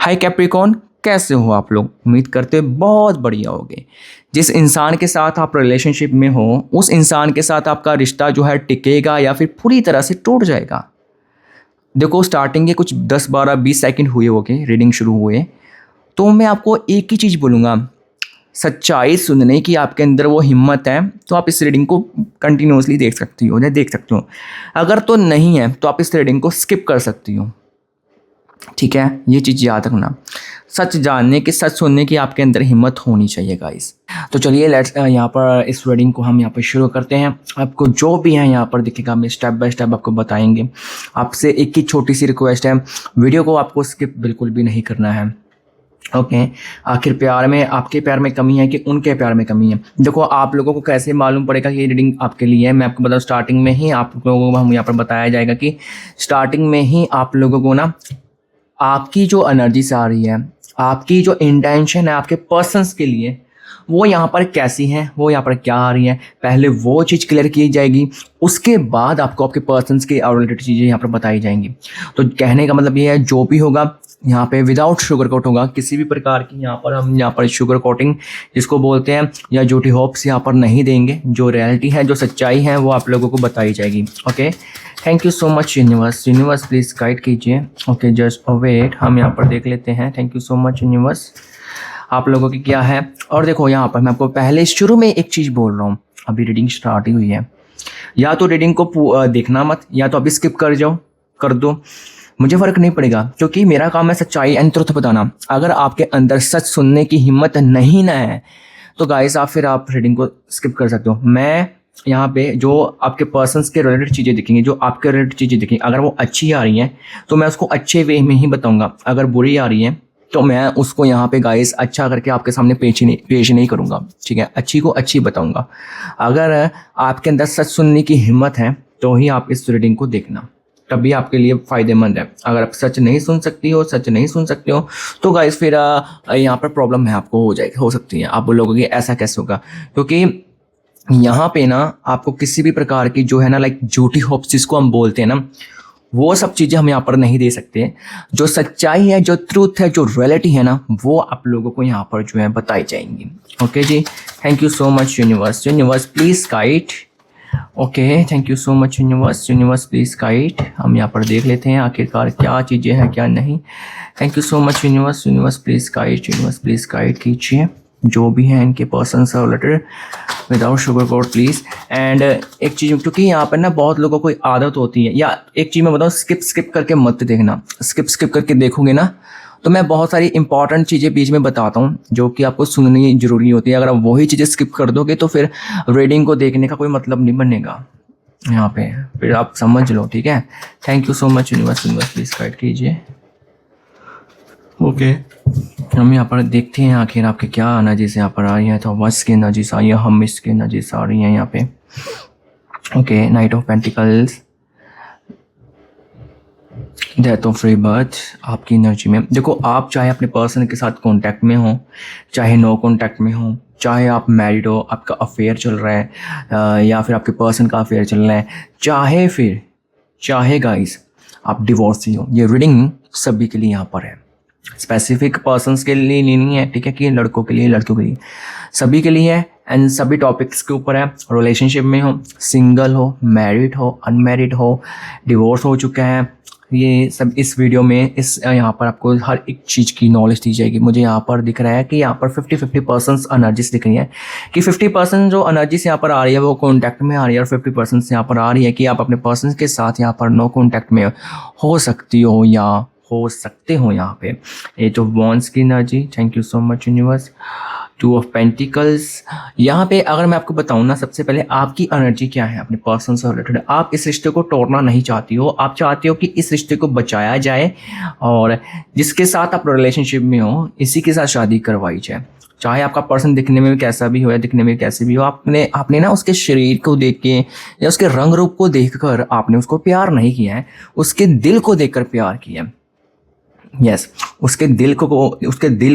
हाय Capricorn, कैसे हो आप लोग? उम्मीद करते हो बहुत बढ़िया होगे। जिस इंसान के साथ आप रिलेशनशिप में हो उस इंसान के साथ आपका रिश्ता जो है टिकेगा या फिर पूरी तरह से टूट जाएगा। देखो, स्टार्टिंग के कुछ 10 12 20 सेकंड हुए होंगे रीडिंग शुरू हुए, तो मैं आपको एक ही चीज़ बोलूँगा, सच्चाई सुनने की आपके अंदर वो हिम्मत है तो आप इस रीडिंग को कंटिन्यूसली देख सकती हो या देख सकते हो। अगर तो नहीं है तो आप इस रीडिंग को स्किप कर सकती हो। ठीक है, ये चीज़ याद रखना। सच जानने की, सच सुनने की आपके अंदर हिम्मत होनी चाहिए गाइस। तो चलिए लेट्स यहाँ पर इस रीडिंग को हम यहाँ पर शुरू करते हैं। आपको जो भी है यहाँ पर दिखेगा, हम स्टेप बाय स्टेप आपको बताएंगे। आपसे एक ही छोटी सी रिक्वेस्ट है, वीडियो को आपको स्किप बिल्कुल भी नहीं करना है। ओके आखिर प्यार में, आपके प्यार में कमी है कि उनके प्यार में कमी है? देखो, आप लोगों को कैसे मालूम पड़ेगा कि ये रीडिंग आपके लिए है? मैं आपको बताऊँ, स्टार्टिंग में ही आप लोगों को हम यहाँ पर बताया जाएगा कि स्टार्टिंग में ही आप लोगों को ना आपकी जो एनर्जीज आ रही है, आपकी जो इंटेंशन है आपके पर्सन्स के लिए, वो यहाँ पर कैसी हैं, वो यहाँ पर क्या आ रही हैं, पहले वो चीज़ क्लियर की जाएगी। उसके बाद आपको आपके पर्सन्स के रिलेटेड चीज़ें यहाँ पर बताई जाएंगी। तो कहने का मतलब ये है, जो भी होगा यहाँ पे विदाउट शुगर कोट होगा। किसी भी प्रकार की यहाँ पर हम यहाँ पर शुगर कोटिंग जिसको बोलते हैं या झूठी होप्स यहाँ पर नहीं देंगे। जो रियलिटी है, जो सच्चाई है, वो आप लोगों को बताई जाएगी। Okay, thank you so much universe. Universe please guide कीजिए। ओके जस्ट वेट, हम यहाँ पर देख लेते हैं। Thank you so much universe, आप लोगों की क्या है। और देखो, यहाँ पर मैं आपको पहले शुरू में एक चीज़ बोल रहा हूँ, अभी रीडिंग स्टार्ट ही हुई है। या तो रीडिंग को देखना मत, या तो अभी स्किप कर दो, मुझे फ़र्क नहीं पड़ेगा, क्योंकि मेरा काम है सच्चाई एंड ट्रुथ बताना। अगर आपके अंदर सच सुनने की हिम्मत नहीं ना है तो गाइस फिर आप रीडिंग को स्किप कर सकते हो। मैं यहाँ पे जो आपके पर्सन्स के रिलेटेड चीज़ें दिखेंगी, जो आपके रिलेटेड चीज़ें दिखेंगी, अगर वो अच्छी आ रही हैं तो मैं उसको अच्छे वे में ही बताऊँगा। अगर बुरी आ रही है तो मैं उसको यहाँ पे गाइस अच्छा करके आपके सामने पेश नहीं करूँगा। ठीक है, अच्छी को अच्छी बताऊँगा। अगर आपके अंदर सच सुनने की हिम्मत है तो ही आप इस रीडिंग को देखना, तभी आपके लिए फ़ायदेमंद है। अगर आप सच नहीं सुन सकते हो तो गाइस फिर यहाँ पर प्रॉब्लम है, आपको हो सकती है। आप बोलोगे ऐसा कैसे होगा? क्योंकि यहाँ पे ना आपको किसी भी प्रकार की जो है ना, लाइक झूठी होप्स जिसको हम बोलते हैं ना, वो सब चीज़ें हम यहाँ पर नहीं दे सकते। जो सच्चाई है, जो ट्रूथ है, जो रियलिटी है ना, वो आप लोगों को यहाँ पर जो है बताई जाएंगी। ओके जी, thank you so much universe. Universe please guide. Okay, thank you so much universe. Universe please guide. हम यहाँ पर देख लेते हैं आखिरकार क्या चीज़ें हैं क्या नहीं। Thank you so much universe. Universe please guide. Universe please guide कीजिए जो भी है इनके पर्सन से related without sugar coat please. And एक चीज़, क्योंकि यहाँ पर ना बहुत लोगों को आदत होती है, या एक चीज़ मैं बताऊँ, स्किप करके मत देखना। स्किप करके देखोगे ना तो मैं बहुत सारी इंपॉर्टेंट चीज़ें बीच में बताता हूँ जो कि आपको सुननी ज़रूरी होती है। अगर आप वही चीज़ें स्किप कर दोगे तो फिर रीडिंग को देखने का कोई मतलब नहीं बनेगा यहाँ पे, फिर आप समझ लो। ठीक है, thank you so much universe. Universe please guide कीजिए। ओके, हम यहाँ पर देखते हैं आखिर आपके क्या एनर्जीज यहाँ पर आ रही हैं। तो वस की एनर्जीज आई है, हम इसकी एनर्जीज आ रही हैं यहाँ पे। Okay, night of pentacles, death of rebirth आपकी एनर्जी में। देखो, आप चाहे अपने पर्सन के साथ कांटेक्ट में हो, चाहे नो कांटेक्ट में हो, चाहे आप मैरिड हो, आपका अफेयर चल रहा है, या फिर आपके पर्सन का अफेयर चल रहा है, चाहे गाइस आप डिवोर्सी हो, ये रीडिंग सभी के लिए यहाँ पर है। स्पेसिफिक पर्सन्स के लिए नहीं है, ठीक है, कि लड़कों के लिए, लड़कियों के लिए, सभी के लिए है। एंड सभी टॉपिक्स के ऊपर है। रिलेशनशिप में हो, सिंगल हो, मैरिड हो, अनमैरिड हो, डिवोर्स हो चुका है, ये सब इस वीडियो में यहाँ पर आपको हर एक चीज़ की नॉलेज दी जाएगी। मुझे यहाँ पर दिख रहा है कि यहाँ पर 50-50% एनर्जीज दिख रही है, कि 50% जो एनर्जीज यहाँ पर आ रही है वो कॉन्टैक्ट में आ रही है, और 50% यहाँ पर आ रही है कि आप अपने पर्सन के साथ यहाँ पर नो कॉन्टैक्ट में हो सकती हो या हो सकते हो। यहाँ पे एट ऑफ वॉन्ड्स की energy, thank you so much universe. Two of pentacles, यहाँ पे अगर मैं आपको बताऊँ ना, सबसे पहले आपकी एनर्जी क्या है अपने पर्सन से रिलेटेड। आप इस रिश्ते को तोड़ना नहीं चाहती हो, आप चाहती हो कि इस रिश्ते को बचाया जाए, और जिसके साथ आप रिलेशनशिप में हो इसी के साथ शादी करवाई जाए। चाहे आपका पर्सन दिखने में कैसा भी हो या दिखने में कैसे भी हो, आपने ना उसके शरीर को देख के या उसके रंग रूप को देखकर आपने उसको प्यार नहीं किया है, उसके दिल को देखकर प्यार किया है। यस, उसके दिल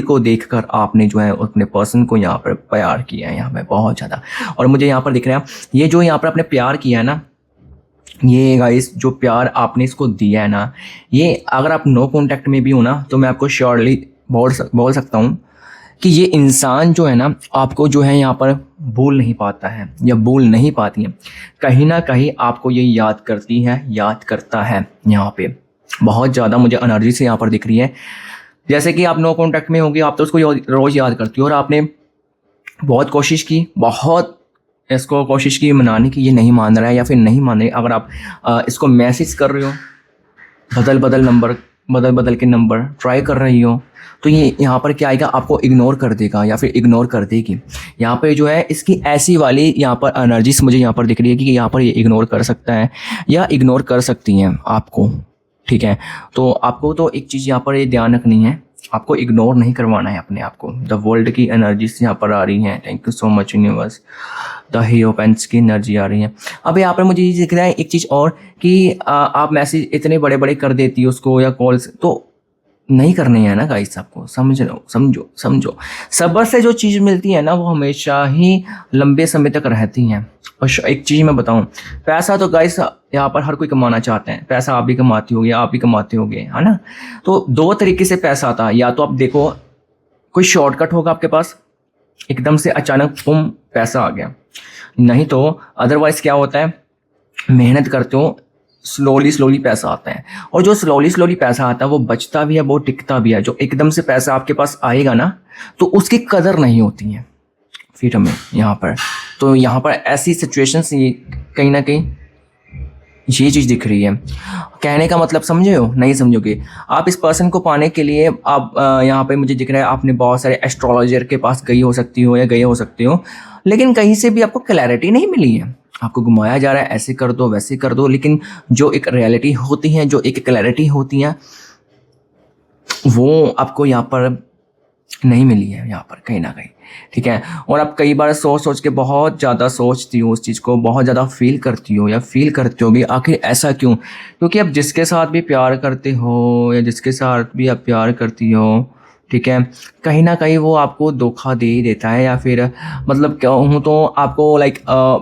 को देखकर आपने जो है अपने पर्सन को यहाँ पर प्यार किया है यहाँ पे बहुत ज़्यादा। और मुझे यहाँ पर दिख रहा है, ये जो यहाँ पर आपने प्यार किया है ना, ये गाइस जो प्यार आपने इसको दिया है ना, ये अगर आप नो कांटेक्ट में भी हो ना, तो मैं आपको श्योरली बोल सकता हूँ कि ये इंसान जो है ना, आपको जो है यहाँ पर भूल नहीं पाता है या भूल नहीं पाती है। कहीं ना कहीं आपको ये याद करती है, याद करता है। यहाँ पे बहुत ज़्यादा मुझे एनर्जी से यहाँ पर दिख रही है। जैसे कि आप नो कांटेक्ट में होगी, आप तो उसको रोज़ याद करती हो, और आपने बहुत कोशिश की, बहुत इसको कोशिश की मनाने की, ये नहीं मान रहा है या फिर नहीं मान रही। अगर आप इसको मैसेज कर रहे हो, बदल बदल के नंबर ट्राई कर रही हो, तो ये यहाँ पर क्या आएगा, आपको इग्नोर कर देगा या फिर इग्नोर कर देगी। यहाँ पे जो है इसकी ऐसी वाली यहाँ पर एनर्जीज मुझे यहाँ पर दिख रही है कि यहाँ पर ये इग्नोर कर सकता है या इग्नोर कर सकती हैं आपको। ठीक है, तो आपको तो एक चीज़ यहाँ पर ये ध्यान रखनी है, आपको इग्नोर नहीं करवाना है अपने आप को। द वर्ल्ड की एनर्जीज यहाँ पर आ रही हैं। Thank you so much universe. The Hierophant's की एनर्जी आ रही है। अब यहाँ पर मुझे ये दिख रहा है एक चीज़ और कि आप मैसेज इतने बड़े बड़े कर देती हो उसको, या कॉल्स तो नहीं करने हैं ना गाइस, आपको समझो। सब्र से जो चीज़ मिलती है ना, वो हमेशा ही लंबे समय तक रहती हैं। और एक चीज़ मैं बताऊं, पैसा तो गाइस यहाँ पर हर कोई कमाना चाहते हैं। पैसा आप भी कमाती होगी, आप भी कमाते होगे, है ना। तो दो तरीके से पैसा आता है। या तो आप देखो कोई शॉर्टकट होगा आपके पास, एकदम से अचानक बुम पैसा आ गया। नहीं तो अदरवाइज क्या होता है, मेहनत करते हो, स्लोली पैसा आता है। और जो स्लोली पैसा आता है वो बचता भी है, वो टिकता भी है। जो एकदम से पैसा आपके पास आएगा ना, तो उसकी कदर नहीं होती है फिर हमें यहाँ पर। तो यहाँ पर ऐसी सिचुएशंस ये कहीं ना कहीं ये चीज़ दिख रही है। कहने का मतलब समझे हो, नहीं समझोगे। आप इस पर्सन को पाने के लिए आप यहाँ पे मुझे दिख रहा है आपने बहुत सारे एस्ट्रोलॉजर के पास गई हो सकती हो या गए हो सकते हो, लेकिन कहीं से भी आपको क्लैरिटी नहीं मिली है। आपको घुमाया जा रहा है, ऐसे कर दो वैसे कर दो, लेकिन जो एक रियलिटी होती है, जो एक क्लैरिटी होती है, वो आपको यहाँ पर नहीं मिली है यहाँ पर कहीं ना कहीं। ठीक है, और आप कई बार सोच के बहुत ज़्यादा सोचती हो उस चीज़ को, बहुत ज़्यादा फील करती हो या फील करते होगी आखिर ऐसा क्यों। क्योंकि आप जिसके साथ भी प्यार करते हो या जिसके साथ भी आप प्यार करती हो, ठीक है, कहीं ना कहीं वो आपको धोखा दे ही देता है, या फिर मतलब क्या हूँ तो आपको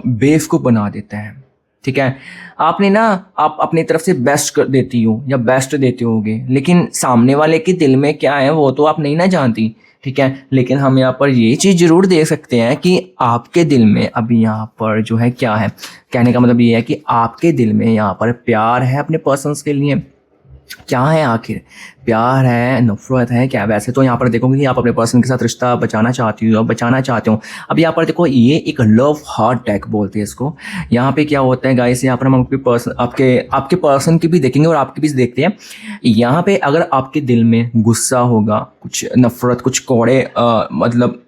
बेवकूफ़ बना देता है। ठीक है, आपने ना आप अपनी तरफ से बेस्ट कर देती हो या बेस्ट देते होगे, लेकिन सामने वाले के दिल में क्या है वो तो आप नहीं ना जानती। ठीक है, लेकिन हम यहाँ पर ये चीज़ ज़रूर देख सकते हैं कि आपके दिल में अभी यहाँ पर जो है क्या है। कहने का मतलब ये है कि आपके दिल में यहाँ पर प्यार है अपने पर्सन्स के लिए। क्या है आखिर, प्यार है, नफरत है, क्या। वैसे तो यहाँ पर देखोगे कि आप अपने पर्सन के साथ रिश्ता बचाना चाहती हो, बचाना चाहते हो। अब यहाँ पर देखो, ये एक लव हार्ट अटैक बोलते हैं इसको। यहाँ पे क्या होता है गाइस, यहाँ पर हम आपके पर्सन की भी देखेंगे और आपकी भी देखते हैं। यहाँ पे अगर आपके दिल में गुस्सा होगा, कुछ नफरत, कुछ कौड़े मतलब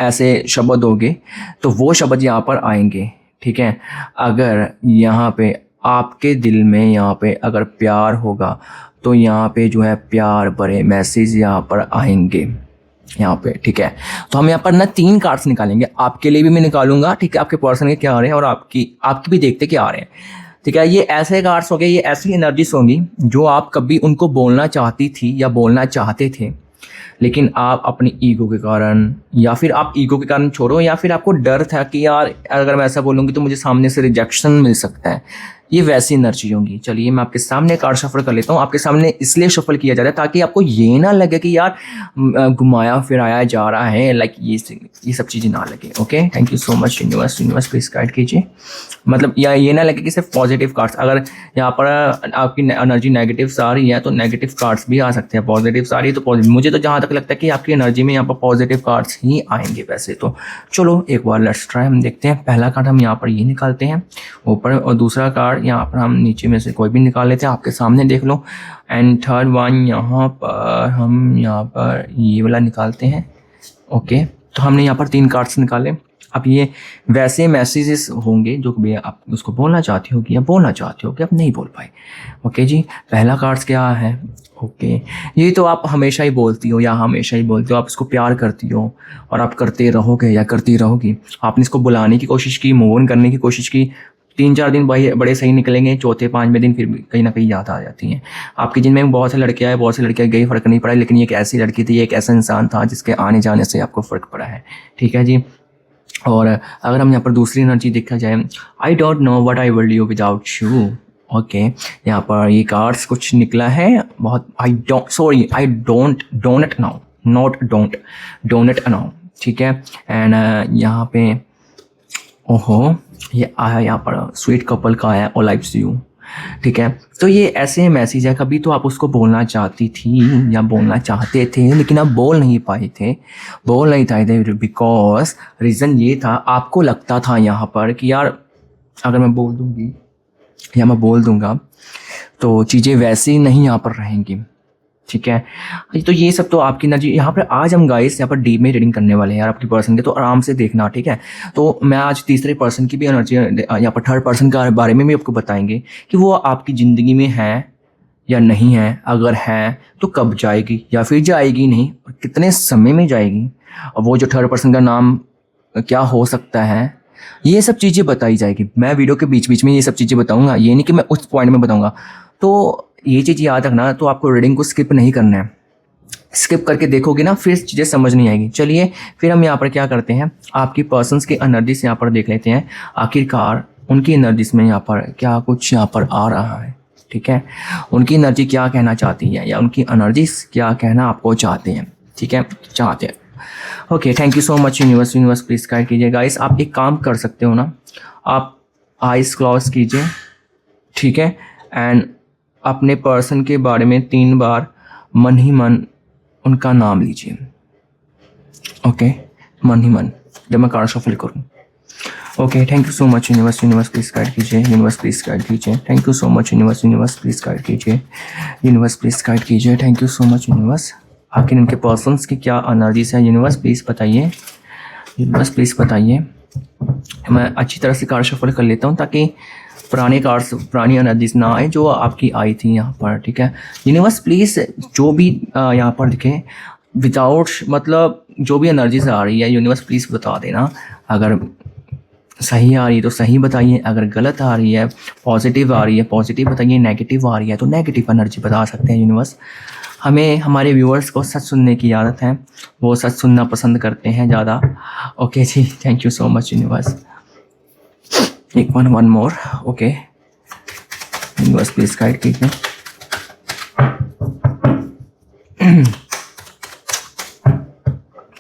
ऐसे शब्द होंगे, तो वो शब्द यहाँ पर आएंगे। ठीक है, अगर यहाँ पे आपके दिल में यहाँ पे अगर प्यार होगा, तो यहाँ पे जो है प्यार भरे मैसेज यहाँ पर आएंगे यहाँ पे। ठीक है, तो हम यहाँ पर ना 3 कार्ड्स निकालेंगे। आपके लिए भी मैं निकालूंगा, ठीक है, आपके पर्सन के क्या आ रहे हैं और आपकी भी देखते क्या आ रहे हैं। ठीक है, ये ऐसे कार्ड्स होंगे, ये ऐसी एनर्जीज होंगी जो आप कभी उनको बोलना चाहती थी या बोलना चाहते थे, लेकिन आप अपनी ईगो के कारण, या फिर आप ईगो के कारण छोड़ो, या फिर आपको डर था कि यार अगर मैं ऐसा बोलूँगी तो मुझे सामने से रिजेक्शन मिल सकता है। ये वैसी एनर्जी होंगी। चलिए मैं आपके सामने कार्ड शफल कर लेता हूँ। आपके सामने इसलिए शफल किया जा रहा है ताकि आपको ये ना लगे कि यार घुमाया फिराया जा रहा है, लाइक ये सब चीज़ें ना लगे। Okay, thank you so much universe please guide कीजिए। मतलब या ये ना लगे कि सिर्फ पॉजिटिव कार्ड्स, अगर यहाँ पर आपकी एनर्जी नेगेटिव्स आ रही है तो नेगेटिव कार्ड्स भी आ सकते हैं, पॉजिटिव्स आ रही है तो पॉजिटिव। मुझे तो जहाँ तक लगता है कि आपकी एनर्जी में यहाँ पर पॉजिटिव कार्ड्स ही आएंगे वैसे तो। चलो एक बार लेट्स ट्राई, हम देखते हैं। पहला कार्ड हम यहाँ पर ये निकालते हैं ऊपर, और दूसरा कार्ड यहाँ पर हम नीचे में से कोई भी निकाल लेते हैं, आपके सामने देख लो। एंड थर्ड वन यहाँ पर हम यहाँ पर ये वाला निकालते हैं। ओके, तो हमने यहाँ पर 3 कार्ड्स निकाले। अब ये वैसे मैसेजेस होंगे जो भी आप उसको बोलना चाहती होगी या बोलना चाहते हो कि आप नहीं बोल पाए। ओके जी, पहला कार्ड्स क्या है। ओके, ये तो आप हमेशा ही बोलती हो या हमेशा ही बोलते हो, आप इसको प्यार करती हो और आप करते रहोगे या करती रहोगी। आपने इसको बुलाने की कोशिश की, मूव ऑन करने की कोशिश की, 3-4 दिन बड़े सही निकलेंगे, चौथे 5वें दिन फिर कहीं ना कहीं याद आ जाती हैं आपकी। जिनमें बहुत से लड़कियां हैं, बहुत सी लड़कियां गई, फ़र्क नहीं पड़ा, लेकिन ये एक ऐसी लड़की थी, एक ऐसा इंसान था जिसके आने जाने से आपको फ़र्क पड़ा है। ठीक है जी। और अगर हम यहाँ पर दूसरी एनर्जी देखा जाए, I don't know what I will do without you. Okay, यहाँ पर ये कार्ड्स कुछ निकला है बहुत। I don't donate now, not don't, donate now, ठीक है। एंड यहाँ पे ओहो ये आया यहाँ पर स्वीट कपल का आया और लाइव्स यू, ठीक है। तो ये ऐसे मैसेज है, कभी तो आप उसको बोलना चाहती थी या बोलना चाहते थे लेकिन आप बोल नहीं पाए थे, बिकॉज रीज़न ये था आपको लगता था यहाँ पर कि यार अगर मैं बोल दूँगी या मैं बोल दूँगा तो चीज़ें वैसी नहीं यहाँ पर रहेंगी, ठीक है। तो ये सब तो आपकी एनर्जी यहाँ पर। आज हम गाइस यहाँ पर डीप में रीडिंग करने वाले हैं यार आपकी पर्सन के, तो आराम से देखना, ठीक है। तो मैं आज तीसरे पर्सन की भी एनर्जी, यहाँ पर थर्ड पर्सन के बारे में भी आपको बताएंगे कि वो आपकी ज़िंदगी में है या नहीं है, अगर है तो कब जाएगी या फिर जाएगी नहीं, और कितने समय में जाएगी, और वो जो थर्ड पर्सन का नाम क्या हो सकता है, ये सब चीज़ें बताई जाएगी। मैं वीडियो के बीच बीच में ये सब चीज़ें बताऊँगा, ये नहीं कि मैं उस पॉइंट में बताऊँगा। तो ये चीज़ याद रखना, तो आपको रीडिंग को स्किप नहीं करना है। स्किप करके देखोगे ना फिर चीज़ें समझ नहीं आएगी। चलिए फिर हम यहाँ पर क्या करते हैं, आपकी पर्सन्स की एनर्जी से यहाँ पर देख लेते हैं आखिरकार उनकी एनर्जीज में यहाँ पर क्या कुछ यहाँ पर आ रहा है, ठीक है। उनकी एनर्जी क्या कहना चाहती है या उनकी एनर्जीज क्या कहना आपको चाहते हैं, ठीक है, चाहते हैं। Okay, thank you so much universe please guide कीजिए। गाइस आप एक काम कर सकते हो ना, आप आइज़ क्लोज कीजिए, ठीक है, एंड अपने पर्सन के बारे में 3 बार मन ही मन उनका नाम लीजिए। ओके, मन ही मन, जब मैं कार्ड शफल करूँ। Okay, thank you so much universe please guide कीजिए, यूनिवर्स प्लीज़ गाइड कीजिए। Thank you so much universe please guide कीजिए, यूनिवर्स प्लीज़ गाइड कीजिए। Thank you so much universe. आखिर इनके पर्सन्स की क्या एनर्जीज है, यूनिवर्स प्लीज़ बताइए, यूनिवर्स प्लीज़ बताइए। मैं अच्छी तरह से कार्ड शफल कर लेता हूँ ताकि पुराने कार्ड्स, पुरानी एनर्जीज ना आए जो आपकी आई थी यहाँ पर, ठीक है। यूनिवर्स प्लीज़ जो भी यहाँ पर दिखे विदाउट, मतलब जो भी एनर्जीज आ रही है यूनिवर्स प्लीज़ बता देना। अगर सही आ रही है तो सही बताइए, अगर गलत आ रही है, पॉजिटिव आ रही है पॉजिटिव बताइए, नेगेटिव आ रही है तो नेगेटिव एनर्जी बता सकते हैं यूनिवर्स। हमें हमारे व्यूअर्स को सच सुनने की आदत है, वो सच सुनना पसंद करते हैं ज़्यादा। ओके जी, thank you so much universe. एक one more. Okay, universe please guide कीजिए।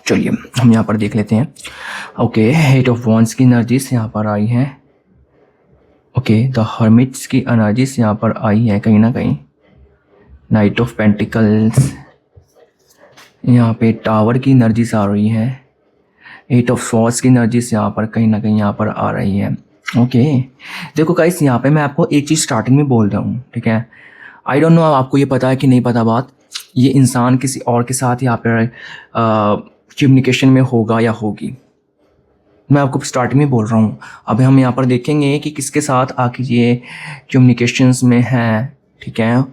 चलिए हम यहाँ पर देख लेते हैं। ओके, 8 ऑफ वॉन्ड्स की एनर्जीज यहाँ पर आई है। ओके, द हर्मिट्स की एनर्जीज यहाँ पर आई है कहीं ना कहीं। नाइट ऑफ पेंटिकल्स, यहाँ पे टावर की एनर्जीज आ रही है। 8 ऑफ स्वॉर्ड्स की एनर्जीज यहाँ पर कहीं ना कहीं यहाँ पर आ रही है। ओके, देखो गाइस यहाँ पे मैं आपको एक चीज़ स्टार्टिंग में बोल रहा हूँ, ठीक है। आई डोंट नो आपको ये पता है कि नहीं पता बात, ये इंसान किसी और के साथ यहाँ पर कम्युनिकेशन में होगा या होगी। मैं आपको स्टार्टिंग में बोल रहा हूँ। अभी हम यहाँ पर देखेंगे कि किसके साथ आखिर ये कम्युनिकेशंस में है, ठीक है,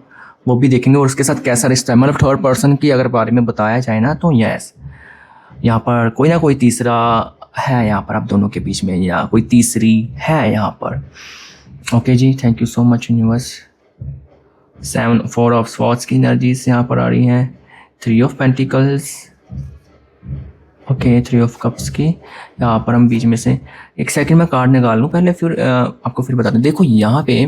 वो भी देखेंगे, और उसके साथ कैसा रिश्ता है। मतलब थर्ड पर्सन की अगर बारे में बताया जाए ना तो यस, यहाँ पर कोई ना कोई तीसरा है यहाँ पर आप दोनों के बीच में, या कोई तीसरी है यहाँ पर। ओके जी, thank you so much universe. 4 of swords की एनर्जीज यहाँ पर आ रही हैं। 3 of pentacles, okay, 3 of cups की यहाँ पर हम बीच में से एक सेकंड में कार्ड निकाल लूँ पहले, फिर आपको फिर बता दूँ। देखो यहाँ पे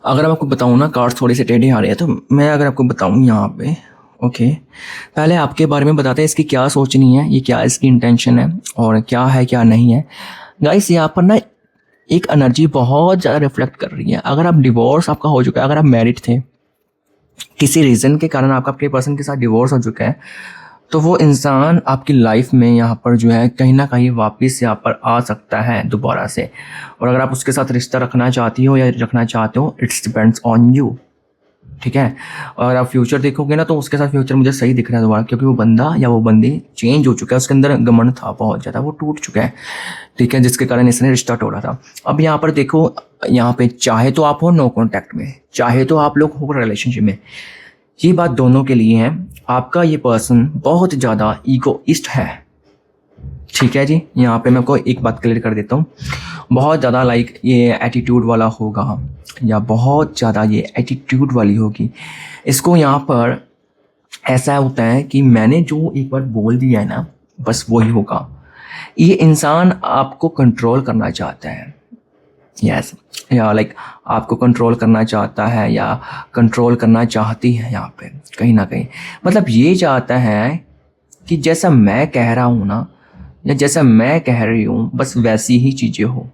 अगर मैं आपको बताऊँ ना, कार्ड थोड़े से टेढ़े आ रहे हैं, तो मैं अगर आपको बताऊँ यहाँ पे, ओके, पहले आपके बारे में बताते हैं इसकी क्या सोचनी है, ये क्या इसकी इंटेंशन है और क्या है क्या नहीं है। गाइस यहाँ पर ना एक एनर्जी बहुत ज़्यादा रिफ्लेक्ट कर रही है। अगर आप डिवोर्स आपका हो चुका है, अगर आप मैरिड थे, किसी रीज़न के कारण आपका अपने पर्सन के साथ डिवोर्स हो चुका है, तो वो इंसान आपकी लाइफ में यहाँ पर जो है कहीं ना कहीं वापस यहाँ पर आ सकता है दोबारा से। और अगर आप उसके साथ रिश्ता रखना चाहती हो या रखना चाहते हो, इट्स डिपेंड्स ऑन यू, ठीक है। और आप फ्यूचर देखोगे ना तो उसके साथ फ्यूचर मुझे सही दिख रहा है दोबारा, क्योंकि वो बंदा या वो बंदी चेंज हो चुका है, उसके अंदर घमंड था बहुत ज़्यादा, वो टूट चुका है, ठीक है, जिसके कारण इसने रिश्ता तोड़ा था। अब यहाँ पर देखो, यहाँ पे चाहे तो आप हो नो कॉन्टैक्ट में, चाहे तो आप लोग हो रिलेशनशिप में, ये बात दोनों के लिए है। आपका ये पर्सन बहुत ज़्यादा ईगोइस्ट है, ठीक है जी। यहाँ पे मैं आपको एक बात क्लियर कर देता हूँ, बहुत ज़्यादा लाइक ये एटीट्यूड वाला होगा या बहुत ज़्यादा ये एटीट्यूड वाली होगी। इसको यहाँ पर ऐसा होता है कि मैंने जो एक बार बोल दिया है ना, बस वही होगा। ये इंसान आपको कंट्रोल करना चाहता है, यस, या लाइक आपको कंट्रोल करना चाहता है या कंट्रोल करना चाहती है यहाँ पे कहीं ना कहीं। मतलब ये चाहता है कि जैसा मैं कह रहा हूँ ना, या जैसा मैं कह रही हूँ बस वैसी ही चीज़ें हो।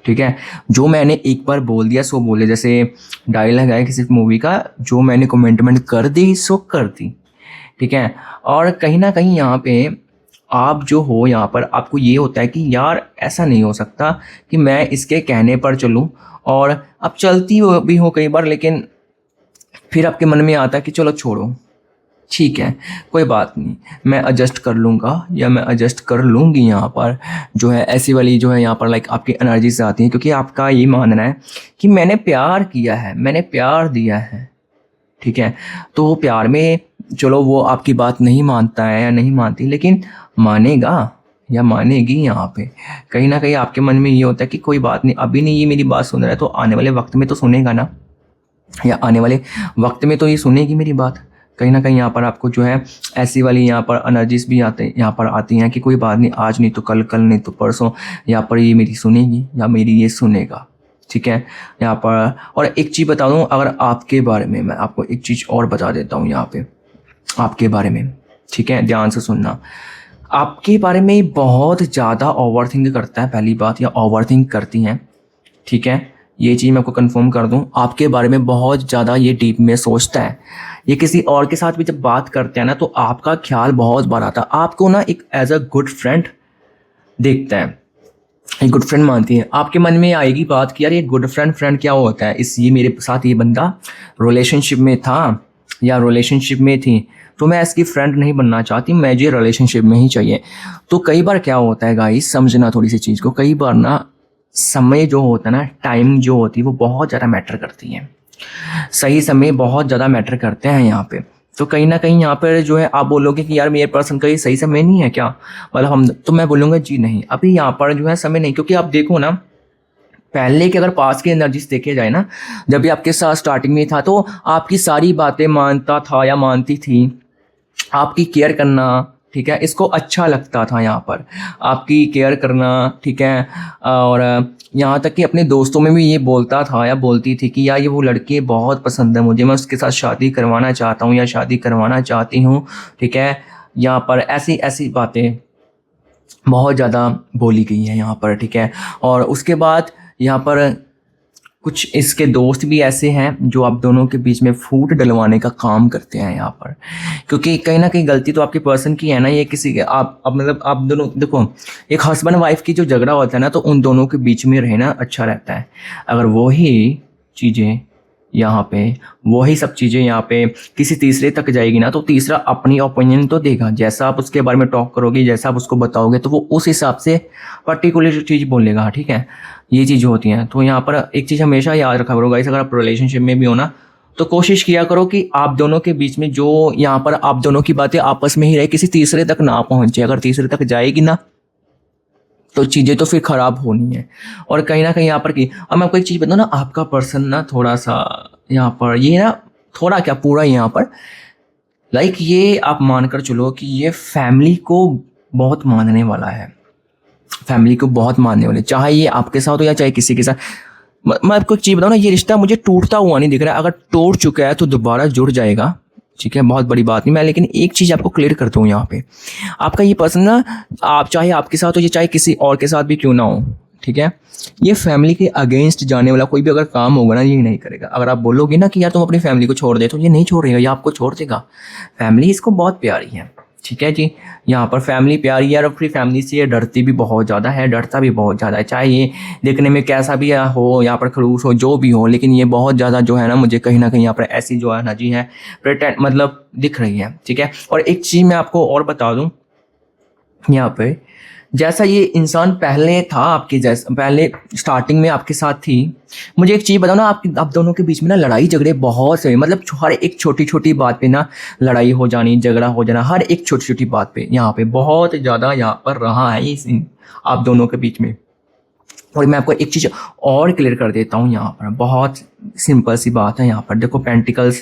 ठीक है, जो मैंने एक बार बोल दिया सो बोले, जैसे डायलॉग है किसी मूवी का, जो मैंने कमिटमेंट कर दी सो कर दी। ठीक है, और कहीं ना कहीं यहाँ पे आप जो हो यहाँ पर आपको ये होता है कि यार ऐसा नहीं हो सकता कि मैं इसके कहने पर चलूँ, और अब चलती हो भी हो कई बार, लेकिन फिर आपके मन में आता है कि चलो छोड़ो, ठीक है कोई बात नहीं, मैं एडजस्ट कर लूँगा या मैं एडजस्ट कर लूँगी। यहाँ पर जो है ऐसी वाली जो है यहाँ पर लाइक आपकी एनर्जी से आती है, क्योंकि आपका ये मानना है कि मैंने प्यार किया है, मैंने प्यार दिया है। ठीक है, तो प्यार में चलो वो आपकी बात नहीं मानता है या नहीं मानती, लेकिन मानेगा या मानेगी यहाँ पे। कहीं ना कहीं आपके मन में ये होता है कि कोई बात नहीं, अभी नहीं ये मेरी बात सुन रहा है तो आने वाले वक्त में तो सुनेगा ना, या आने वाले वक्त में तो ये सुनेगी मेरी बात। कहीं ना कहीं यहाँ पर आपको जो है ऐसी वाली यहाँ पर एनर्जीज भी यहाँ पर आती हैं कि कोई बात नहीं, आज नहीं तो कल, कल नहीं तो परसों यहाँ पर ये मेरी सुनेगी या मेरी ये सुनेगा। ठीक है, यहाँ पर और एक चीज़ बता दूँ, अगर आपके बारे में मैं आपको एक चीज़ और बता देता हूँ यहाँ पे आपके बारे में। ठीक है, ध्यान से सुनना। आपके बारे में बहुत ज़्यादा ओवरथिंक करता है पहली बात, या ओवरथिंक करती हैं। ठीक है, ये चीज़ मैं आपको कंफर्म कर दूं, आपके बारे में बहुत ज़्यादा ये डीप में सोचता है। ये किसी और के साथ भी जब बात करते हैं ना, तो आपका ख्याल बहुत बार आता है, आपको ना एक एज अ गुड फ्रेंड देखता है, एक गुड फ्रेंड मानती है। आपके मन में आएगी बात कि यार ये गुड फ्रेंड क्या होता है, ये मेरे साथ ये बंदा रिलेशनशिप में था या रिलेशनशिप में थी, तो मैं इसकी फ्रेंड नहीं बनना चाहती, मुझे रिलेशनशिप में ही चाहिए। तो कई बार क्या होता है गाइस, समझना थोड़ी सी चीज़ को, कई बार ना समय जो होता है ना, टाइम जो होती है वो बहुत ज़्यादा मैटर करती है। सही समय बहुत ज़्यादा मैटर करते हैं यहाँ पे। तो कहीं ना कहीं यहाँ पर जो है आप बोलोगे कि यार मेरे पर्सन का ये सही समय नहीं है क्या, मतलब हम, तो मैं बोलूँगा जी नहीं, अभी यहाँ पर जो है समय नहीं। क्योंकि आप देखो ना, पहले के अगर पास की एनर्जीज देखे जाए ना, जब भी आपके साथ स्टार्टिंग में था तो आपकी सारी बातें मानता था या मानती थी, आपकी केयर करना, ठीक है, इसको अच्छा लगता था यहाँ पर आपकी केयर करना। ठीक है, और यहाँ तक कि अपने दोस्तों में भी ये बोलता था या बोलती थी कि यार ये वो लड़की बहुत पसंद है मुझे, मैं उसके साथ शादी करवाना चाहता हूँ या शादी करवाना चाहती हूँ। ठीक है, यहाँ पर ऐसी ऐसी बातें बहुत ज़्यादा बोली गई हैं यहाँ पर। ठीक है, और उसके बाद यहाँ पर कुछ इसके दोस्त भी ऐसे हैं जो आप दोनों के बीच में फूट डलवाने का काम करते हैं यहाँ पर। क्योंकि कहीं ना कहीं गलती तो आपके पर्सन की है ना, ये किसी के आप अब मतलब आप दोनों देखो, एक हस्बैंड वाइफ की जो झगड़ा होता है ना, तो उन दोनों के बीच में रहना अच्छा रहता है। अगर वही चीज़ें यहाँ पे, वही सब चीज़ें यहाँ पे किसी तीसरे तक जाएगी ना, तो तीसरा अपनी ओपिनियन तो देगा, जैसा आप उसके बारे में टॉक करोगे, जैसा आप उसको बताओगे, तो वो उस हिसाब से पर्टिकुलर चीज़ बोलेगा। ठीक है, ये चीज़ होती हैं। तो यहाँ पर एक चीज़ हमेशा याद रखा करो गाइस, अगर आप रिलेशनशिप में भी हो ना, तो कोशिश किया करो कि आप दोनों के बीच में जो यहाँ पर आप दोनों की बातें आपस में ही रहे, किसी तीसरे तक ना पहुँचे। अगर तीसरे तक जाएगी ना, तो चीज़ें तो फिर ख़राब होनी है। और कहीं ना कहीं यहाँ पर की, अब मैं आपको एक चीज़ बताऊँ ना, आपका पर्सन ना थोड़ा सा यहाँ पर ये ना, थोड़ा क्या पूरा यहाँ पर लाइक ये आप मानकर चलो कि ये फैमिली को बहुत मानने वाला है, फैमिली को बहुत मानने वाले, चाहे ये आपके साथ हो या चाहे किसी के साथ। मैं आपको एक चीज़ बताऊँ ना, ये रिश्ता मुझे टूटता हुआ नहीं दिख रहा है। अगर टूट चुका है तो दोबारा जुड़ जाएगा। ठीक है, बहुत बड़ी बात नहीं मैं, लेकिन एक चीज़ आपको क्लियर करता हूँ यहाँ पे, आपका ये पर्सन ना, आप चाहे आपके साथ हो या चाहे किसी और के साथ भी क्यों ना हो, ठीक है, ये फैमिली के अगेंस्ट जाने वाला कोई भी अगर काम होगा ना, ये नहीं करेगा। अगर आप बोलोगे ना कि यार तुम अपनी फैमिली को छोड़ दे, तो ये नहीं छोड़ेगा, ये आपको छोड़ देगा। फैमिली इसको बहुत प्यारी है। ठीक है जी, यहाँ पर फैमिली प्यारी है और अपनी फैमिली से ये डरती भी बहुत ज़्यादा है, डरता भी बहुत ज़्यादा है। चाहे ये देखने में कैसा भी हो, यहाँ पर खड़ूस हो, जो भी हो, लेकिन ये बहुत ज़्यादा जो है ना, मुझे कहीं ना कहीं यहाँ पर ऐसी जो है ना जी है प्रिटेंड मतलब दिख रही है। ठीक है, और एक चीज़ मैं आपको और बता दूँ यहाँ पे, जैसा ये इंसान पहले था आपके जैसा, पहले स्टार्टिंग में आपके साथ थी, मुझे एक चीज़ बताओ ना, आप दोनों के बीच में ना लड़ाई झगड़े बहुत से, मतलब हर एक छोटी छोटी बात पे ना लड़ाई हो जानी, झगड़ा हो जाना, हर एक छोटी छोटी बात पे यहाँ पे बहुत ज़्यादा यहाँ पर रहा है इस आप दोनों के बीच में। और मैं आपको एक चीज़ और क्लियर कर देता हूँ यहाँ पर, बहुत सिंपल सी बात है यहाँ पर। देखो पेंटिकल्स,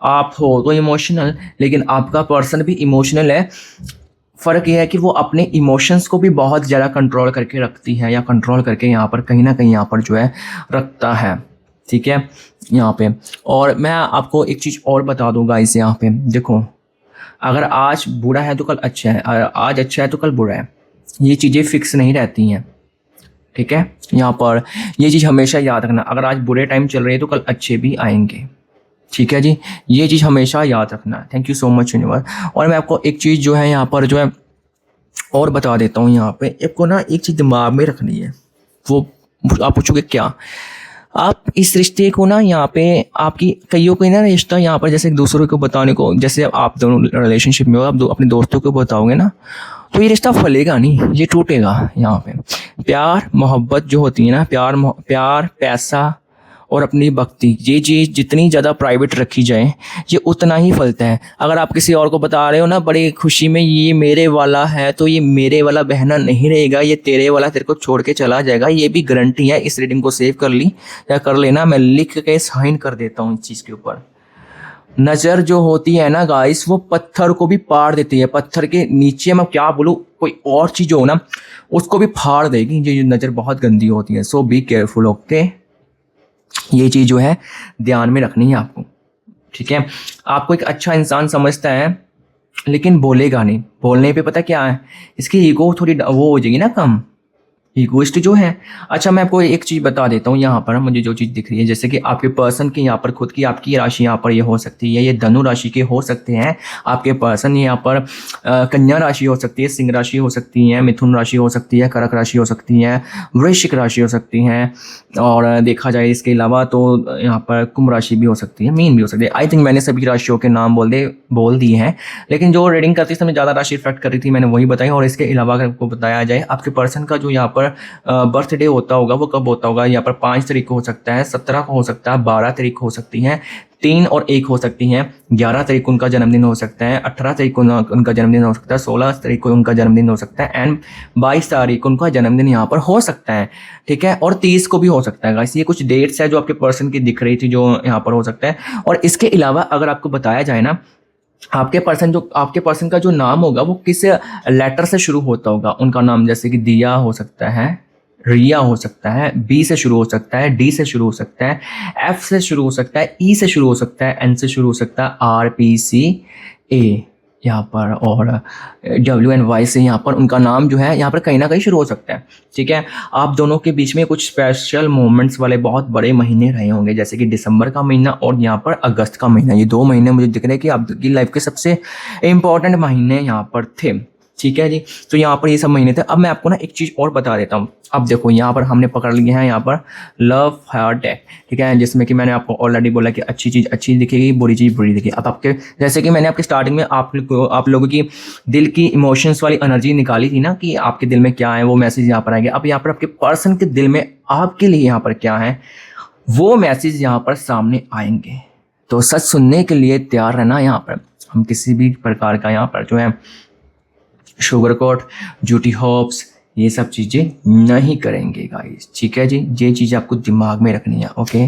आप हो तो इमोशनल, लेकिन आपका पर्सन भी इमोशनल है फ़र्क ये है कि वो अपने इमोशंस को भी बहुत ज़्यादा कंट्रोल करके रखती है, या कंट्रोल करके यहाँ पर कहीं ना कहीं यहाँ पर जो है रखता है। ठीक है यहाँ पे। और मैं आपको एक चीज़ और बता दूंगा इस यहाँ पे, देखो अगर आज बुरा है तो कल अच्छा है, और आज अच्छा है तो कल बुरा है, ये चीज़ें फिक्स नहीं रहती हैं। ठीक है यहाँ पर ये चीज़ हमेशा याद रखना, अगर आज बुरे टाइम चल रहे हैं तो कल अच्छे भी आएंगे। ठीक है जी, ये चीज़ हमेशा याद रखना। Thank you so much universe. और मैं आपको एक चीज़ जो है यहाँ पर जो है और बता देता हूँ, यहाँ पे आपको ना एक चीज़ दिमाग में रखनी है। वो आप पूछोगे क्या, आप इस रिश्ते को ना यहाँ पे आपकी कईयों को ना रिश्ता यहाँ पर जैसे एक दूसरे को बताने को, जैसे आप दोनों रिलेशनशिप में हो, आप अपने दोस्तों को बताओगे ना तो ये रिश्ता फलेगा नहीं, ये टूटेगा। यहाँ पे प्यार मोहब्बत जो होती है ना, प्यार पैसा और अपनी भक्ति, ये चीज़ जितनी ज़्यादा प्राइवेट रखी जाए ये उतना ही फलता है। अगर आप किसी और को बता रहे हो ना बड़ी खुशी में ये मेरे वाला है, तो ये मेरे वाला बहना नहीं रहेगा, ये तेरे वाला तेरे को छोड़ के चला जाएगा, ये भी गारंटी है। इस रीडिंग को सेव कर ली या कर लेना, मैं लिख के साइन कर देता हूँ इस चीज़ के ऊपर। नज़र जो होती है ना गाइस, वो पत्थर को भी पाड़ देती है। पत्थर के नीचे मैं क्या बोलूँ, कोई और चीज़ हो ना उसको भी फाड़ देगी। ये नज़र बहुत गंदी होती है। सो बी केयरफुल। ओके, ये चीज़ जो है ध्यान में रखनी है आपको। ठीक है, आपको एक अच्छा इंसान समझता है लेकिन बोलेगा नहीं। बोलने पे पता क्या है, इसकी ईगो थोड़ी वो हो जाएगी ना कम, ईगोइस्ट जो है। अच्छा मैं आपको एक चीज़ बता देता हूँ यहाँ पर, मुझे जो चीज़ दिख रही है, जैसे कि आपके पर्सन की यहाँ पर खुद की आपकी राशि यहाँ पर ये हो सकती है, ये धनु राशि के हो सकते हैं आपके पर्सन। यहाँ पर कन्या राशि हो सकती है, सिंह राशि हो सकती है, मिथुन राशि हो सकती है, कर्क राशि हो सकती है, वृश्चिक राशि हो सकती है, और देखा जाए इसके अलावा तो यहाँ पर कुंभ राशि भी हो सकती है, मीन भी हो सकती है। आई थिंक मैंने सभी राशियों के नाम बोल दिए हैं, लेकिन जो रीडिंग करती समय ज़्यादा राशि इफेक्ट कर रही थी मैंने वही बताई। और इसके अलावा अगर आपको बताया जाए आपके पर्सन का जो यहाँ पर बर्थडे होता होगा वो कब होता होगा, यहाँ पर 5 तारीख को हो सकता है, 17 को हो सकता है, 12 तारीख को हो सकती है, 3 और 1 हो सकती हैं, 11 तारीख को उनका जन्मदिन हो सकता है, 18 तारीख को उनका जन्मदिन हो सकता है, 16 तारीख को उनका जन्मदिन हो सकता है, एंड 22 तारीख को उनका जन्मदिन यहाँ पर हो सकता है। ठीक है, और 30 को भी हो सकता है गाइस। ये कुछ डेट्स है जो आपके पर्सन की दिख रही थी जो यहाँ पर हो सकता है। और इसके अलावा अगर आपको बताया जाए ना, आपके पर्सन का जो नाम होगा वो किस लेटर से शुरू होता होगा, उनका नाम जैसे कि दिया हो सकता है, रिया हो सकता है, बी से शुरू हो सकता है, डी से शुरू हो सकता है, एफ से शुरू हो सकता है, ई से शुरू हो सकता है, एन से शुरू हो सकता है, आर पी सी ए यहाँ पर, और डब्ल्यू एन वाई से यहाँ पर उनका नाम जो है यहाँ पर कहीं ना कहीं शुरू हो सकता है। ठीक है, आप दोनों के बीच में कुछ स्पेशल मोमेंट्स वाले बहुत बड़े महीने रहे होंगे, जैसे कि दिसंबर का महीना और यहाँ पर अगस्त का महीना। ये 2 महीने मुझे दिख रहे हैं कि आपकी लाइफ के सबसे इम्पोर्टेंट महीने यहाँ पर थे। ठीक है जी, तो यहाँ पर ये सब महीने थे। अब मैं आपको ना एक चीज़ और बता देता हूँ। अब देखो यहाँ पर हमने पकड़ लिए हैं यहाँ पर लव हार्ट डेक। ठीक है, जिसमें कि मैंने आपको ऑलरेडी बोला कि अच्छी चीज़ अच्छी दिखेगी, बुरी चीज़ बुरी दिखेगी। अब आपके जैसे कि मैंने आपके स्टार्टिंग में आप लोगों की दिल की इमोशंस वाली एनर्जी निकाली थी ना कि आपके दिल में क्या है, वो मैसेज यहाँ पर आएंगे। अब यहाँ पर आपके पर्सन के दिल में आपके लिए यहाँ पर क्या है, वो मैसेज यहाँ पर सामने आएंगे। तो सच सुनने के लिए तैयार रहना। यहाँ पर हम किसी भी प्रकार का यहाँ पर जो है शुगर कोट, झूठी होप्स, ये सब चीज़ें नहीं करेंगे गाइस। ठीक है जी, ये चीज़ आपको दिमाग में रखनी है। Okay,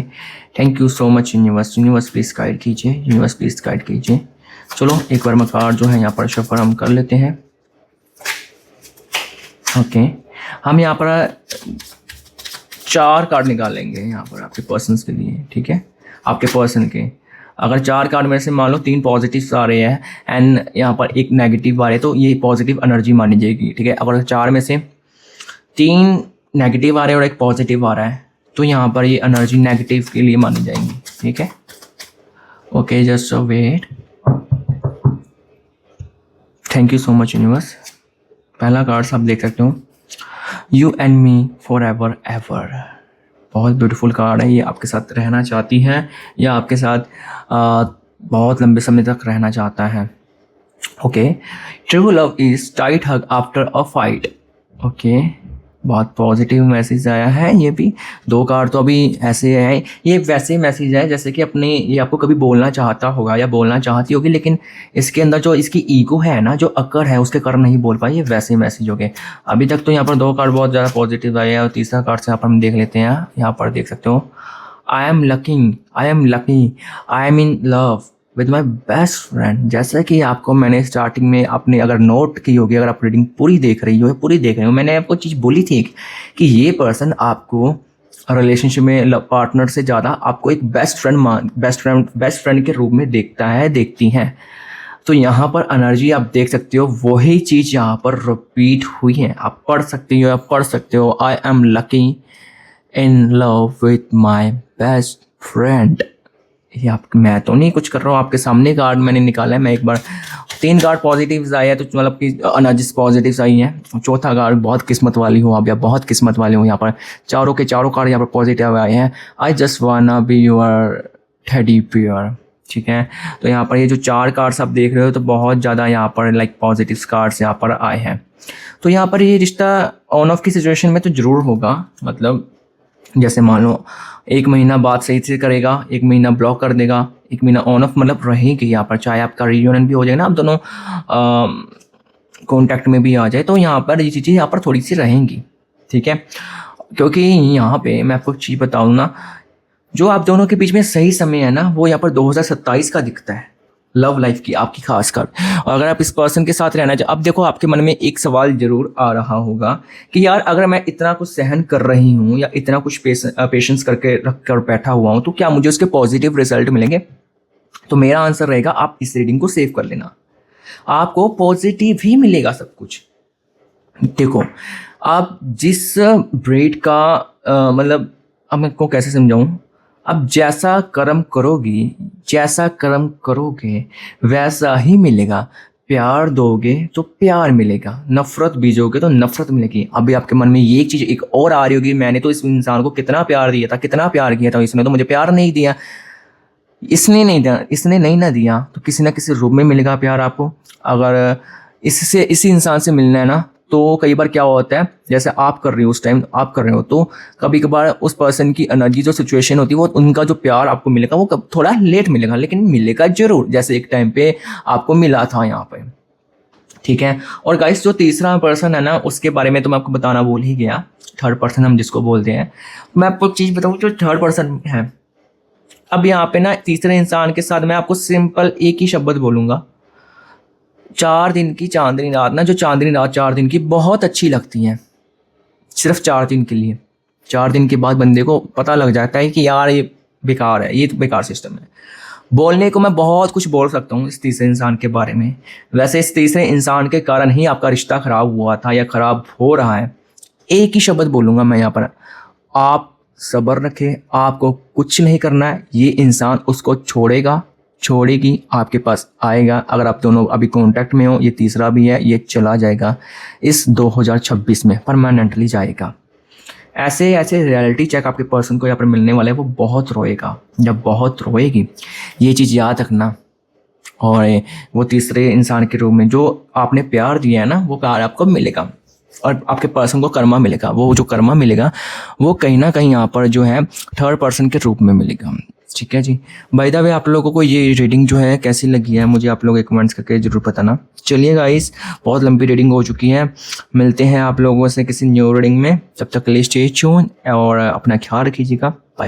thank you so much universe. Universe please guide कीजिए, यूनिवर्स प्लीज़ गाइड कीजिए। चलो एक बार मैं कार्ड जो है यहाँ पर शफल हम कर लेते हैं। ओके, हम यहाँ पर 4 कार्ड निकालेंगे यहाँ पर आपके पर्सन्स के लिए। ठीक है, आपके पर्सन के अगर 4 कार्ड में से मान लो 3 पॉजिटिव आ रहे हैं एंड यहाँ पर 1 नेगेटिव आ रहे हैं तो ये पॉजिटिव एनर्जी मानी जाएगी। ठीक है, अगर 4 में से 3 नेगेटिव आ रहे हैं और 1 पॉजिटिव आ रहा है तो यहाँ पर ये एनर्जी नेगेटिव के लिए मानी जाएगी। ठीक है, okay, just wait. Thank you so much universe. पहला कार्ड आप देख सकते हो, you and me forever ever. बहुत ब्यूटीफुल कार्ड है ये। आपके साथ रहना चाहती हैं या आपके साथ बहुत लंबे समय तक रहना चाहता है। Okay, true love is tight hug after a fight. Okay, बहुत पॉजिटिव मैसेज आया है। ये भी 2 कार्ड तो अभी ऐसे हैं, ये वैसे मैसेज है जैसे कि अपने ये आपको कभी बोलना चाहता होगा या बोलना चाहती होगी, लेकिन इसके अंदर जो इसकी ईगो है ना, जो अकड़ है, उसके कारण नहीं बोल पाई। ये वैसे मैसेज हो गए। अभी तक तो यहाँ पर 2 कार्ड बहुत ज़्यादा पॉजिटिव आए हैं और तीसरा कार्ड से यहाँ पर हम देख लेते हैं। यहाँ पर देख सकते हो, I am lucky, I am in love, with my best friend. जैसा कि आपको मैंने स्टार्टिंग में आपने अगर नोट की होगी, अगर आप रीडिंग पूरी देख रही हो, मैंने आपको चीज़ बोली थी कि ये पर्सन आपको रिलेशनशिप में पार्टनर से ज़्यादा आपको एक बेस्ट फ्रेंड के रूप में देखता है, देखती हैं। तो यहाँ पर एनर्जी आप देख सकते हो, वही चीज़ यहाँ पर रिपीट हुई है। आप पढ़ सकते हो I am lucky in love with my best friend. ये आप, मैं तो नहीं कुछ कर रहा हूँ, आपके सामने कार्ड मैंने निकाला है। मैं एक बार 3 कार्ड पॉजिटिव्स आए हैं, तो मतलब कि एनर्जीज पॉजिटिव्स आई हैं। चौथा कार्ड बहुत किस्मत वाली हो आप, या बहुत किस्मत वाले हो। यहाँ पर चारों के चारों कार्ड यहाँ पर पॉजिटिव आए हैं। I just wanna be your teddy bear, ठीक है। तो यहाँ पर ये जो 4 कार्ड्स आप देख रहे हो, तो बहुत ज़्यादा यहाँ पर लाइक पॉजिटिव कार्ड्स यहाँ पर आए हैं। तो यहाँ पर ये रिश्ता ऑन ऑफ की सिचुएशन में तो ज़रूर होगा। मतलब जैसे मान लो 1 महीना बात सही से करेगा, 1 महीना ब्लॉक कर देगा, 1 महीना ऑन ऑफ, मतलब रहेगी यहाँ पर। चाहे आपका रियूनियन भी हो जाए ना, आप दोनों कॉन्टैक्ट में भी आ जाए, तो यहाँ पर ये चीज़ें यहाँ पर थोड़ी सी रहेंगी, ठीक है। क्योंकि यहाँ पे मैं आपको एक चीज़ बताऊँ ना, जो आप दोनों के बीच में सही समय है ना, वो यहाँ पर 2027 का दिखता है, लव लाइफ की आपकी खासकर। और अगर आप इस पर्सन के साथ रहना चाहे, अब देखो आपके मन में एक सवाल जरूर आ रहा होगा कि यार अगर मैं इतना कुछ सहन कर रही हूँ या इतना कुछ पेशेंस करके रख कर बैठा हुआ हूँ, तो क्या मुझे उसके पॉजिटिव रिजल्ट मिलेंगे? तो मेरा आंसर रहेगा, आप इस रीडिंग को सेव कर लेना, आपको पॉजिटिव ही मिलेगा सब कुछ। देखो आप जिस ब्रेड का मतलब, अब मैं को कैसे समझाऊं, अब जैसा कर्म करोगे वैसा ही मिलेगा। प्यार दोगे तो प्यार मिलेगा, नफरत बीजोगे तो नफरत मिलेगी। अभी आपके मन में ये एक चीज़ एक और आ रही होगी, मैंने तो इस इंसान को कितना प्यार दिया था, कितना प्यार किया था, इसने तो मुझे प्यार नहीं दिया, इसने नहीं ना दिया। तो किसी ना किसी रूप में मिलेगा प्यार आपको। अगर इसी इंसान से मिलना है ना, तो कई बार क्या होता है, जैसे आप कर रहे हो उस टाइम आप कर रहे हो, तो कभी कभार उस पर्सन की एनर्जी जो सिचुएशन होती है, वो उनका जो प्यार आपको मिलेगा वो थोड़ा लेट मिलेगा, लेकिन मिलेगा जरूर, जैसे एक टाइम पे आपको मिला था यहाँ पे, ठीक है। और गाइस जो तीसरा पर्सन है ना, उसके बारे में तो मैं आपको बताना भूल ही गया, थर्ड पर्सन हम जिसको बोलते हैं। मैं आपको एक चीज़ बताऊँ, जो थर्ड पर्सन है, अब यहाँ पे ना तीसरे इंसान के साथ मैं आपको सिंपल एक ही शब्द बोलूँगा, 4 दिन की चांदनी रात ना, जो चांदनी रात 4 दिन की बहुत अच्छी लगती है, सिर्फ 4 दिन के लिए। 4 दिन के बाद बंदे को पता लग जाता है कि यार ये बेकार है, ये तो बेकार सिस्टम है। बोलने को मैं बहुत कुछ बोल सकता हूँ इस तीसरे इंसान के बारे में। वैसे इस तीसरे इंसान के कारण ही आपका रिश्ता खराब हुआ था या खराब हो रहा है। एक ही शब्द बोलूँगा मैं यहाँ पर, आप सब्र रखें, आपको कुछ नहीं करना है। ये इंसान उसको छोड़ेगी, आपके पास आएगा। अगर आप दोनों अभी कांटेक्ट में हो, ये तीसरा भी है, ये चला जाएगा इस 2026 में, परमानेंटली जाएगा। ऐसे रियलिटी चेक आपके पर्सन को यहाँ पर मिलने वाले हैं। वो बहुत रोएगा, जब बहुत रोएगी, ये चीज़ याद रखना। और वो तीसरे इंसान के रूप में जो आपने प्यार दिया है ना, वो प्यार आपको मिलेगा और आपके पर्सन को कर्मा मिलेगा। वो जो कर्मा मिलेगा वो कहीं ना कहीं यहाँ पर जो है थर्ड पर्सन के रूप में मिलेगा, ठीक है जी। बाय द वे आप लोगों को ये रीडिंग जो है कैसी लगी है, मुझे आप लोग कमेंट्स करके ज़रूर बताना। चलिए गाइस, बहुत लंबी रीडिंग हो चुकी है, मिलते हैं आप लोगों से किसी न्यू रीडिंग में। तब तक के लिए स्टे ट्यून और अपना ख्याल रखिएगा। बाय।